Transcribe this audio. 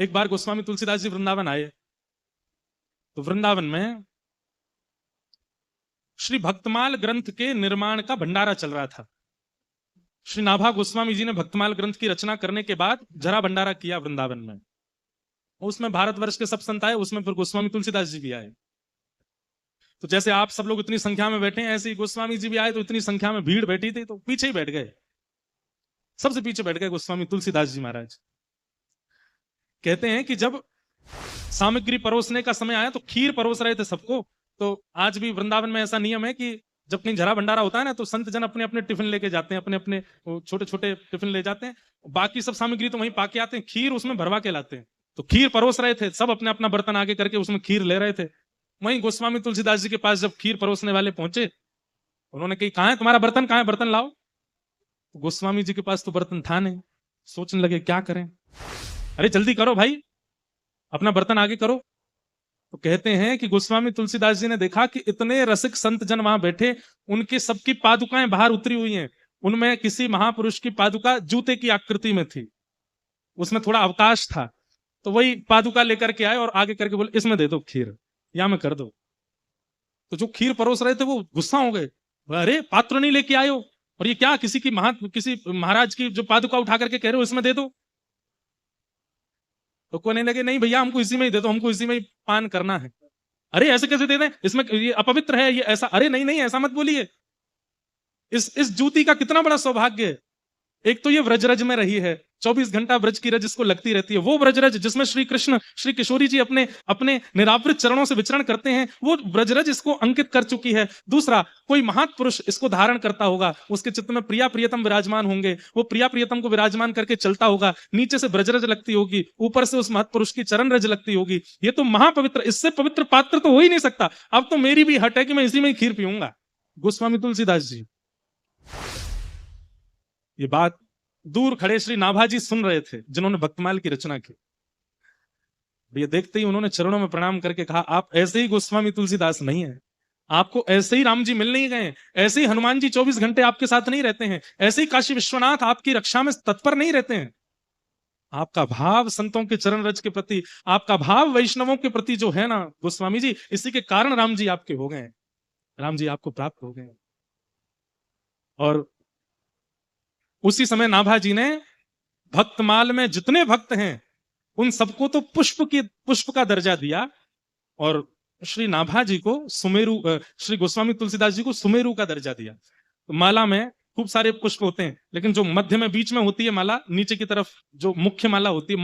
एक बार गोस्वामी तुलसीदास जी वृंदावन आए, तो वृंदावन में श्री भक्तमाल ग्रंथ के निर्माण का भंडारा चल रहा था। श्री नाभा गोस्वामी जी ने भक्तमाल ग्रंथ की रचना करने के बाद जरा भंडारा किया वृंदावन में। उसमें भारतवर्ष के सब संत आए, उसमें फिर गोस्वामी तुलसीदास जी भी आए। तो जैसे आप सब लोग इतनी संख्या में बैठे हैं, ऐसे ही गोस्वामी जी भी आए, तो इतनी संख्या में भीड़ बैठी थी, तो पीछे ही बैठ गए, सबसे पीछे बैठ गए गोस्वामी तुलसीदास जी महाराज। कहते हैं कि जब सामग्री परोसने का समय आया तो खीर परोस रहे थे सबको। तो आज भी वृंदावन में ऐसा नियम है कि जब कहीं जरा भंडारा होता है ना, तो संत जन अपने अपने टिफिन लेके जाते हैं, अपने अपने छोटे छोटे टिफिन ले जाते हैं, बाकी सब सामग्री तो वहीं पाके आते हैं, खीर उसमें भरवा के लाते हैं। तो खीर परोस रहे थे, सब अपने अपना बर्तन आगे करके उसमें खीर ले रहे थे। वहीं गोस्वामी तुलसीदास जी के पास जब खीर परोसने वाले पहुंचे, उन्होंने कही, कहाँ है तुम्हारा बर्तन, कहाँ है, बर्तन लाओ। तो गोस्वामी जी के पास तो बर्तन था नहीं। सोचने लगे क्या करें, अरे जल्दी करो भाई, अपना बर्तन आगे करो। तो कहते हैं कि गोस्वामी तुलसीदास जी ने देखा कि इतने रसिक संत जन वहां बैठे, उनके सबकी पादुकाएं बाहर उतरी हुई हैं। उनमें किसी महापुरुष की पादुका जूते की आकृति में थी, उसमें थोड़ा अवकाश था। तो वही पादुका लेकर के आए और आगे करके बोले, इसमें दे दो खीर, या में कर दो। तो जो खीर परोस रहे थे वो गुस्सा हो गए, अरे पात्र नहीं लेके आए हो, और ये क्या, किसी महाराज की जो पादुका उठा करके कह रहे हो इसमें दे दो। तो कहने लगे, नहीं भैया हमको इसी में ही दे दो, हमको इसी में ही पान करना है। अरे ऐसे कैसे दे दें, इसमें ये अपवित्र है, ये ऐसा, अरे नहीं नहीं ऐसा मत बोलिए, इस जूती का कितना बड़ा सौभाग्य है। एक तो ये व्रजरज में रही है, 24 घंटा व्रज की रज इसको लगती रहती है, वो व्रजरज जिसमें श्री कृष्ण श्री किशोरी जी अपने अपने निरावृत चरणों से विचरण करते हैं, वो व्रजरज इसको अंकित कर चुकी है। दूसरा, कोई महापुरुष इसको धारण करता होगा, उसके चित्त में प्रिया प्रियतम विराजमान होंगे, वो प्रिया प्रियतम को विराजमान करके चलता होगा, नीचे से व्रजरज लगती होगी, ऊपर से उस महापुरुष की चरण रज लगती होगी। ये तो महापवित्र, इससे पवित्र पात्र तो हो ही नहीं सकता। अब तो मेरी भी हट है कि मैं इसी में ही खीर पीऊंगा। गोस्वामी तुलसीदास जी ये बात दूर खड़े श्री नाभाजी सुन रहे थे, जिन्होंने भक्तमाल की रचना की। ये देखते ही उन्होंने चरणों में प्रणाम करके कहा, आप ऐसे ही गोस्वामी तुलसीदास नहीं है, आपको ऐसे ही राम जी मिल नहीं गए, ऐसे ही हनुमान जी 24 घंटे आपके साथ नहीं रहते हैं, ऐसे ही काशी विश्वनाथ आपकी रक्षा में तत्पर नहीं रहते हैं। आपका भाव संतों के चरण रज के प्रति, आपका भाव वैष्णवों के प्रति जो है ना गोस्वामी जी, इसी के कारण राम जी आपके हो गए, राम जी आपको प्राप्त हो गए। और उसी समय नाभाजी ने भक्तमाल में जितने भक्त हैं उन सबको तो पुष्प का दर्जा दिया, और श्री नाभाजी को सुमेरु, श्री गोस्वामी तुलसीदास जी को सुमेरु का दर्जा दिया। तो माला में खूब सारे पुष्प होते हैं, लेकिन जो मध्य में बीच में होती है माला, नीचे की तरफ जो मुख्य माला होती है,